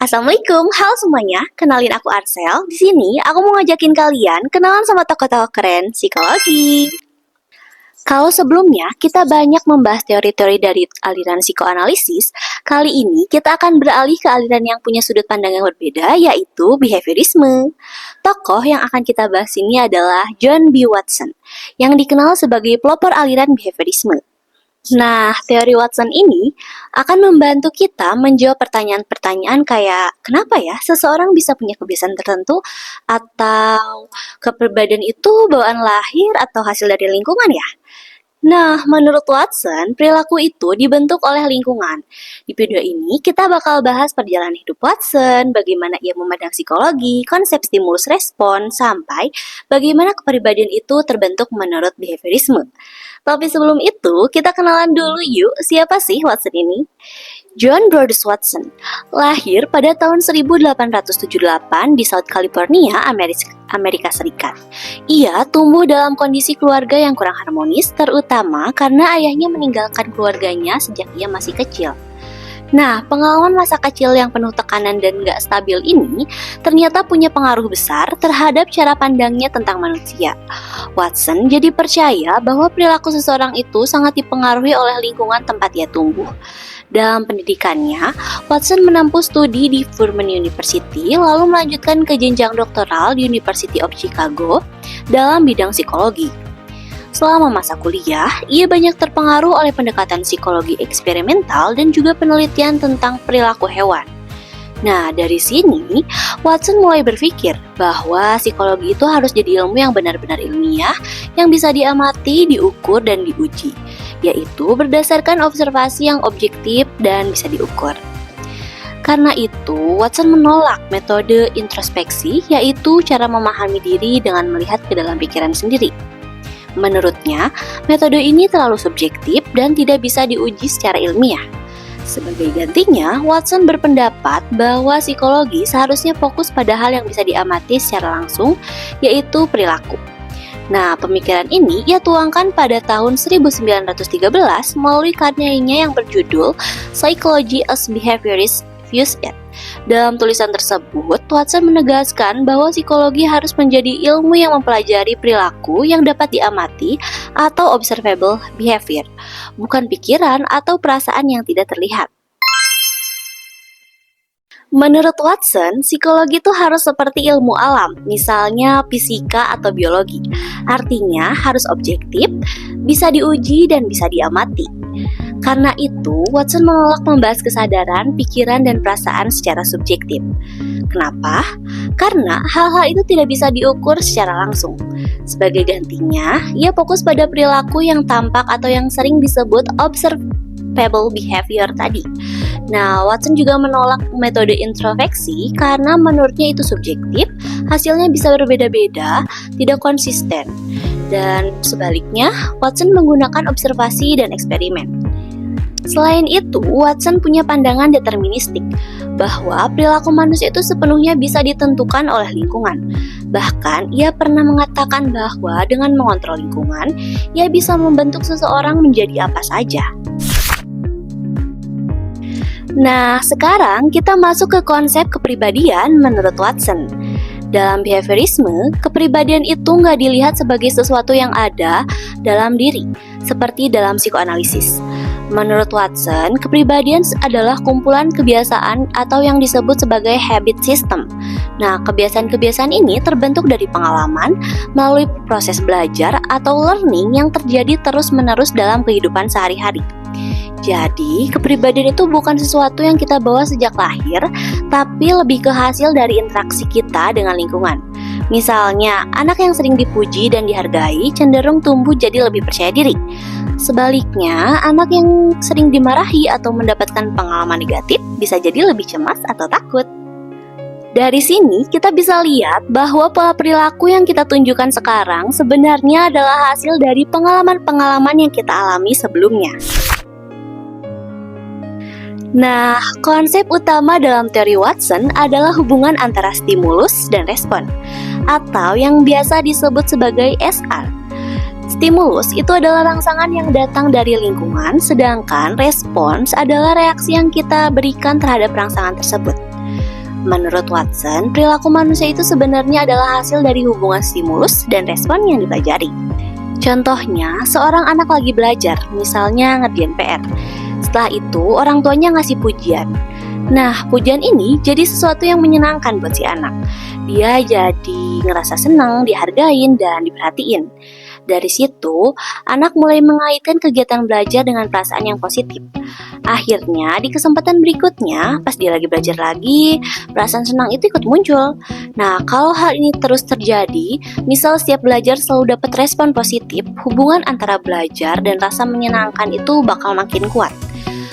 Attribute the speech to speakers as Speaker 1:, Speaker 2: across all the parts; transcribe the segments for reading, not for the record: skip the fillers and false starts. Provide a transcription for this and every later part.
Speaker 1: Assalamualaikum, halo semuanya. Kenalin aku Arsel. Di sini aku mau ngajakin kalian kenalan sama tokoh-tokoh keren psikologi. Kalau sebelumnya kita banyak membahas teori-teori dari aliran psikoanalisis, kali ini kita akan beralih ke aliran yang punya sudut pandang yang berbeda, yaitu behaviorisme. Tokoh yang akan kita bahas ini adalah John B. Watson, yang dikenal sebagai pelopor aliran behaviorisme. Nah, teori Watson ini akan membantu kita menjawab pertanyaan-pertanyaan kayak kenapa ya seseorang bisa punya kebiasaan tertentu, atau kepribadian itu bawaan lahir atau hasil dari lingkungan ya? Nah, menurut Watson, perilaku itu dibentuk oleh lingkungan. Di video ini, kita bakal bahas perjalanan hidup Watson, bagaimana ia memandang psikologi, konsep stimulus respon, sampai bagaimana kepribadian itu terbentuk menurut behaviorisme. Tapi sebelum itu, kita kenalan dulu yuk, siapa sih Watson ini? John Brodus Watson lahir pada tahun 1878 di South California, Amerika Serikat. Ia tumbuh dalam kondisi keluarga yang kurang harmonis, terutama karena ayahnya meninggalkan keluarganya sejak ia masih kecil. Nah, pengalaman masa kecil yang penuh tekanan dan gak stabil ini ternyata punya pengaruh besar terhadap cara pandangnya tentang manusia. Watson jadi percaya bahwa perilaku seseorang itu sangat dipengaruhi oleh lingkungan tempat ia tumbuh. Dalam pendidikannya, Watson menempuh studi di Furman University lalu melanjutkan ke jenjang doktoral di University of Chicago dalam bidang psikologi. Selama masa kuliah, ia banyak terpengaruh oleh pendekatan psikologi eksperimental dan juga penelitian tentang perilaku hewan. Nah, dari sini, Watson mulai berpikir bahwa psikologi itu harus jadi ilmu yang benar-benar ilmiah, yang bisa diamati, diukur, dan diuji, yaitu berdasarkan observasi yang objektif dan bisa diukur. Karena itu, Watson menolak metode introspeksi, yaitu cara memahami diri dengan melihat ke dalam pikiran sendiri. Menurutnya, metode ini terlalu subjektif dan tidak bisa diuji secara ilmiah. Sebagai gantinya, Watson berpendapat bahwa psikologi seharusnya fokus pada hal yang bisa diamati secara langsung, yaitu perilaku. Nah, pemikiran ini ia tuangkan pada tahun 1913 melalui karyanya yang berjudul Psychology as Behaviorist Views It. Dalam tulisan tersebut, Watson menegaskan bahwa psikologi harus menjadi ilmu yang mempelajari perilaku yang dapat diamati atau observable behavior, bukan pikiran atau perasaan yang tidak terlihat. Menurut Watson, psikologi itu harus seperti ilmu alam, misalnya fisika atau biologi. Artinya harus objektif, bisa diuji dan bisa diamati. Karena itu, Watson menolak membahas kesadaran, pikiran, dan perasaan secara subjektif. Kenapa? Karena hal-hal itu tidak bisa diukur secara langsung. Sebagai gantinya, ia fokus pada perilaku yang tampak atau yang sering disebut observable behavior tadi. Nah, Watson juga menolak metode introspeksi karena menurutnya itu subjektif, hasilnya bisa berbeda-beda, tidak konsisten. Dan sebaliknya, Watson menggunakan observasi dan eksperimen. Selain itu, Watson punya pandangan deterministik bahwa perilaku manusia itu sepenuhnya bisa ditentukan oleh lingkungan. Bahkan, ia pernah mengatakan bahwa dengan mengontrol lingkungan, ia bisa membentuk seseorang menjadi apa saja. Nah, sekarang kita masuk ke konsep kepribadian menurut Watson. Dalam behaviorisme, kepribadian itu nggak dilihat sebagai sesuatu yang ada dalam diri, seperti dalam psikoanalisis. Menurut Watson, kepribadian adalah kumpulan kebiasaan atau yang disebut sebagai habit system. Nah, kebiasaan-kebiasaan ini terbentuk dari pengalaman melalui proses belajar atau learning yang terjadi terus-menerus dalam kehidupan sehari-hari. Jadi, kepribadian itu bukan sesuatu yang kita bawa sejak lahir, tapi lebih ke hasil dari interaksi kita dengan lingkungan. Misalnya, anak yang sering dipuji dan dihargai cenderung tumbuh jadi lebih percaya diri. Sebaliknya, anak yang sering dimarahi atau mendapatkan pengalaman negatif bisa jadi lebih cemas atau takut. Dari sini, kita bisa lihat bahwa pola perilaku yang kita tunjukkan sekarang sebenarnya adalah hasil dari pengalaman-pengalaman yang kita alami sebelumnya. Nah, konsep utama dalam teori Watson adalah hubungan antara stimulus dan respon, atau yang biasa disebut sebagai SR. Stimulus itu adalah rangsangan yang datang dari lingkungan, sedangkan respons adalah reaksi yang kita berikan terhadap rangsangan tersebut. Menurut Watson, perilaku manusia itu sebenarnya adalah hasil dari hubungan stimulus dan respon yang dipelajari. Contohnya, seorang anak lagi belajar, misalnya ngerjain PR. Setelah itu, orang tuanya ngasih pujian. Nah, pujian ini jadi sesuatu yang menyenangkan buat si anak. Dia jadi ngerasa senang, dihargain, dan diperhatiin. Dari situ, anak mulai mengaitkan kegiatan belajar dengan perasaan yang positif. Akhirnya, di kesempatan berikutnya, pas dia lagi belajar lagi, perasaan senang itu ikut muncul. Nah, kalau hal ini terus terjadi, misal setiap belajar selalu dapat respon positif, hubungan antara belajar dan rasa menyenangkan itu bakal makin kuat.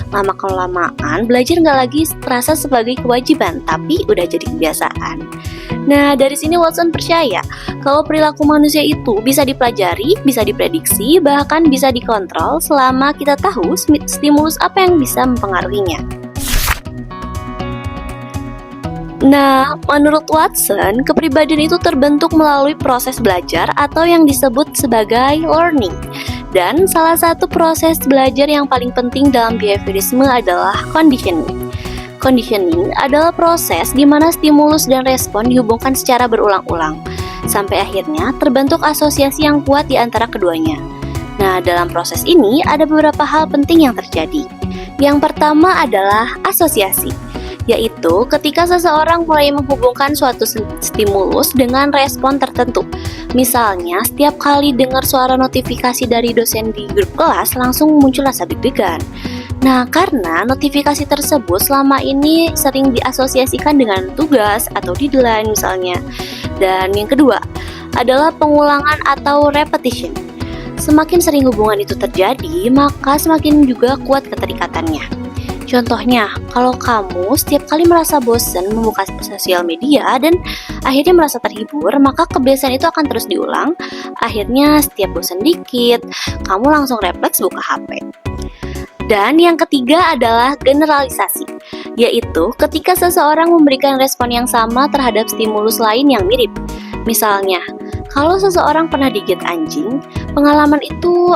Speaker 1: Lama-kelamaan, belajar nggak lagi terasa sebagai kewajiban, tapi udah jadi kebiasaan. Nah, dari sini Watson percaya kalau perilaku manusia itu bisa dipelajari, bisa diprediksi, bahkan bisa dikontrol selama kita tahu stimulus apa yang bisa mempengaruhinya. Nah, menurut Watson, kepribadian itu terbentuk melalui proses belajar atau yang disebut sebagai learning. Dan salah satu proses belajar yang paling penting dalam behaviorisme adalah conditioning. Conditioning adalah proses di mana stimulus dan respon dihubungkan secara berulang-ulang, sampai akhirnya terbentuk asosiasi yang kuat di antara keduanya. Nah, dalam proses ini ada beberapa hal penting yang terjadi. Yang pertama adalah asosiasi, yaitu ketika seseorang mulai menghubungkan suatu stimulus dengan respon tertentu. Misalnya, setiap kali dengar suara notifikasi dari dosen di grup kelas, langsung muncul rasa deg-degan. Nah, karena notifikasi tersebut selama ini sering diasosiasikan dengan tugas atau deadline misalnya. Dan yang kedua adalah pengulangan atau repetition. Semakin sering hubungan itu terjadi, maka semakin juga kuat keterikatannya. Contohnya, kalau kamu setiap kali merasa bosan membuka sosial media dan akhirnya merasa terhibur, maka kebiasaan itu akan terus diulang. Akhirnya setiap bosan dikit, kamu langsung refleks buka HP. Dan yang ketiga adalah generalisasi, yaitu ketika seseorang memberikan respon yang sama terhadap stimulus lain yang mirip. Misalnya, kalau seseorang pernah digigit anjing, pengalaman itu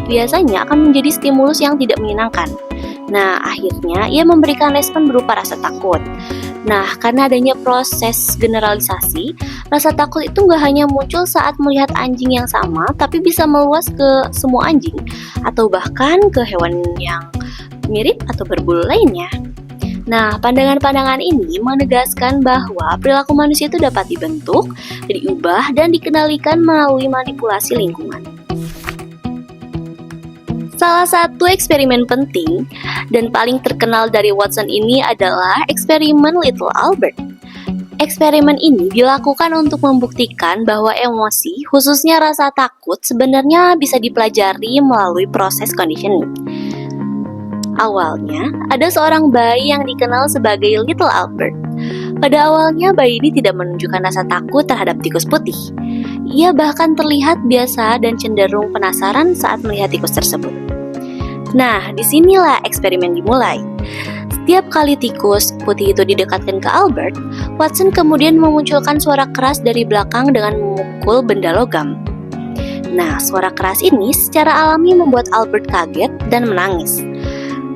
Speaker 1: biasanya akan menjadi stimulus yang tidak menyenangkan. Nah, akhirnya ia memberikan respon berupa rasa takut. Nah, karena adanya proses generalisasi, rasa takut itu nggak hanya muncul saat melihat anjing yang sama, tapi bisa meluas ke semua anjing, atau bahkan ke hewan yang mirip atau berbulu lainnya. Nah, pandangan-pandangan ini menegaskan bahwa perilaku manusia itu dapat dibentuk, diubah, dan dikendalikan melalui manipulasi lingkungan. Salah satu eksperimen penting dan paling terkenal dari Watson ini adalah eksperimen Little Albert. Eksperimen ini dilakukan untuk membuktikan bahwa emosi, khususnya rasa takut, sebenarnya bisa dipelajari melalui proses conditioning. Awalnya, ada seorang bayi yang dikenal sebagai Little Albert. Pada awalnya, bayi ini tidak menunjukkan rasa takut terhadap tikus putih. Ia bahkan terlihat biasa dan cenderung penasaran saat melihat tikus tersebut. Nah, disinilah eksperimen dimulai. Setiap kali tikus putih itu didekatkan ke Albert, Watson kemudian memunculkan suara keras dari belakang dengan memukul benda logam. Nah, suara keras ini secara alami membuat Albert kaget dan menangis.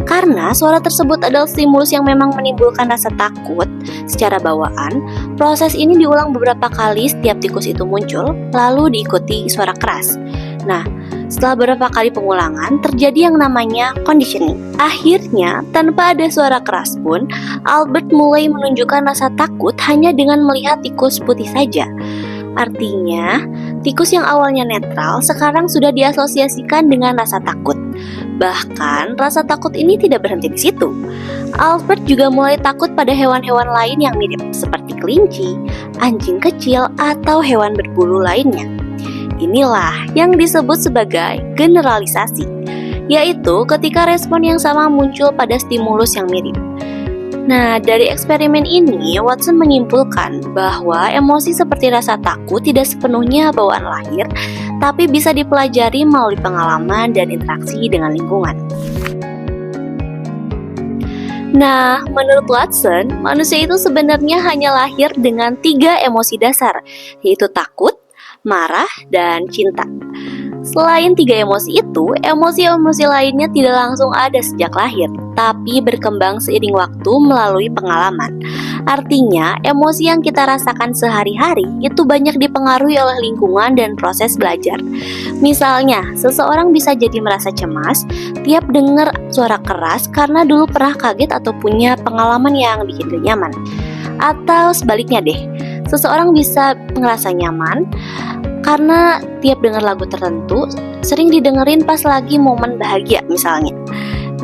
Speaker 1: Karena suara tersebut adalah stimulus yang memang menimbulkan rasa takut secara bawaan, proses ini diulang beberapa kali setiap tikus itu muncul, lalu diikuti suara keras. Nah, setelah beberapa kali pengulangan, terjadi yang namanya conditioning. Akhirnya, tanpa ada suara keras pun, Albert mulai menunjukkan rasa takut hanya dengan melihat tikus putih saja. Artinya, tikus yang awalnya netral sekarang sudah diasosiasikan dengan rasa takut. Bahkan, rasa takut ini tidak berhenti di situ. Albert juga mulai takut pada hewan-hewan lain yang mirip, seperti kelinci, anjing kecil, atau hewan berbulu lainnya. Inilah yang disebut sebagai generalisasi, yaitu ketika respon yang sama muncul pada stimulus yang mirip. Nah, dari eksperimen ini, Watson menyimpulkan bahwa emosi seperti rasa takut tidak sepenuhnya bawaan lahir, tapi bisa dipelajari melalui pengalaman dan interaksi dengan lingkungan. Nah, menurut Watson, manusia itu sebenarnya hanya lahir dengan 3 emosi dasar, yaitu takut, marah, dan cinta. Selain tiga emosi itu, emosi-emosi lainnya tidak langsung ada sejak lahir, tapi berkembang seiring waktu melalui pengalaman. Artinya, emosi yang kita rasakan sehari-hari itu banyak dipengaruhi oleh lingkungan dan proses belajar. Misalnya, seseorang bisa jadi merasa cemas tiap dengar suara keras karena dulu pernah kaget atau punya pengalaman yang bikin gak nyaman. Atau sebaliknya deh, seseorang bisa ngerasa nyaman karena tiap dengar lagu tertentu sering didengerin pas lagi momen bahagia misalnya.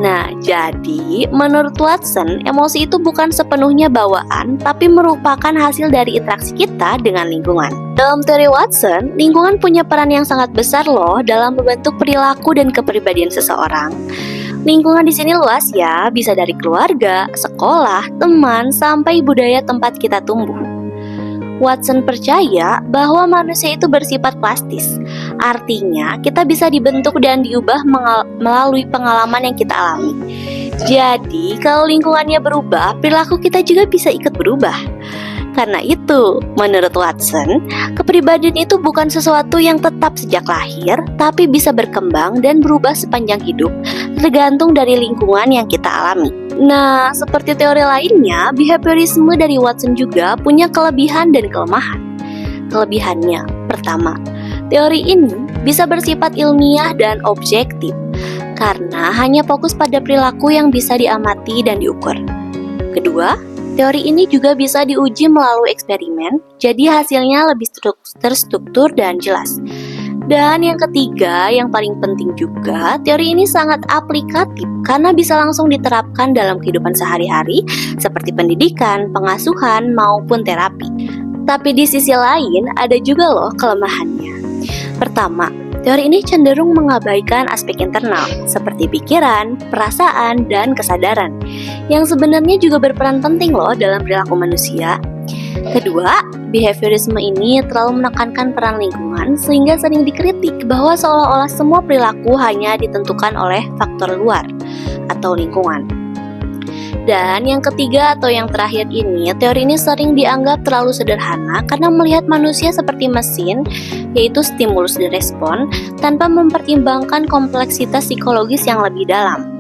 Speaker 1: Nah, jadi menurut Watson, emosi itu bukan sepenuhnya bawaan, tapi merupakan hasil dari interaksi kita dengan lingkungan. Dalam teori Watson, lingkungan punya peran yang sangat besar loh dalam membentuk perilaku dan kepribadian seseorang. Lingkungan di sini luas ya, bisa dari keluarga, sekolah, teman, sampai budaya tempat kita tumbuh. Watson percaya bahwa manusia itu bersifat plastis. Artinya, kita bisa dibentuk dan diubah melalui pengalaman yang kita alami. Jadi, kalau lingkungannya berubah, perilaku kita juga bisa ikut berubah. Karena itu, menurut Watson, kepribadian itu bukan sesuatu yang tetap sejak lahir, tapi bisa berkembang dan berubah sepanjang hidup, tergantung dari lingkungan yang kita alami. Nah, seperti teori lainnya, behaviorisme dari Watson juga punya kelebihan dan kelemahan. Kelebihannya, pertama, teori ini bisa bersifat ilmiah dan objektif, karena hanya fokus pada perilaku yang bisa diamati dan diukur. Kedua, teori ini juga bisa diuji melalui eksperimen, jadi hasilnya lebih terstruktur dan jelas. Dan yang ketiga, yang paling penting juga, teori ini sangat aplikatif karena bisa langsung diterapkan dalam kehidupan sehari-hari seperti pendidikan, pengasuhan, maupun terapi. Tapi di sisi lain, ada juga loh kelemahannya. Pertama, teori ini cenderung mengabaikan aspek internal seperti pikiran, perasaan, dan kesadaran yang sebenarnya juga berperan penting loh dalam perilaku manusia. Kedua, behaviorisme ini terlalu menekankan peran lingkungan sehingga sering dikritik bahwa seolah-olah semua perilaku hanya ditentukan oleh faktor luar atau lingkungan. Dan yang ketiga atau yang terakhir ini, teori ini sering dianggap terlalu sederhana karena melihat manusia seperti mesin, yaitu stimulus dan respon, tanpa mempertimbangkan kompleksitas psikologis yang lebih dalam.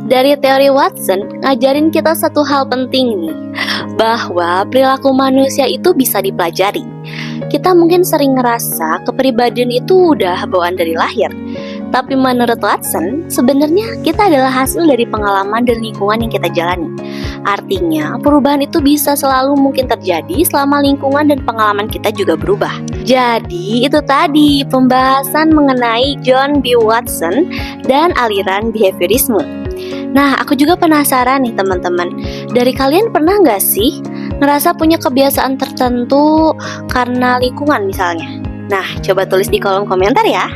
Speaker 1: Dari teori Watson, ngajarin kita satu hal penting nih, bahwa perilaku manusia itu bisa dipelajari. Kita mungkin sering ngerasa kepribadian itu udah bawaan dari lahir. Tapi menurut Watson, sebenarnya kita adalah hasil dari pengalaman dan lingkungan yang kita jalani. Artinya, perubahan itu bisa selalu mungkin terjadi selama lingkungan dan pengalaman kita juga berubah. Jadi, itu tadi pembahasan mengenai John B. Watson dan aliran behaviorisme. Nah, aku juga penasaran nih teman-teman, dari kalian pernah nggak sih ngerasa punya kebiasaan tertentu karena lingkungan misalnya? Nah, coba tulis di kolom komentar ya.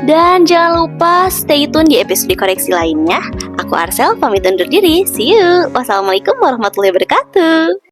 Speaker 1: Dan jangan lupa stay tune di episode koreksi lainnya. Aku Arcel, pamit undur diri. See you. Wassalamualaikum warahmatullahi wabarakatuh.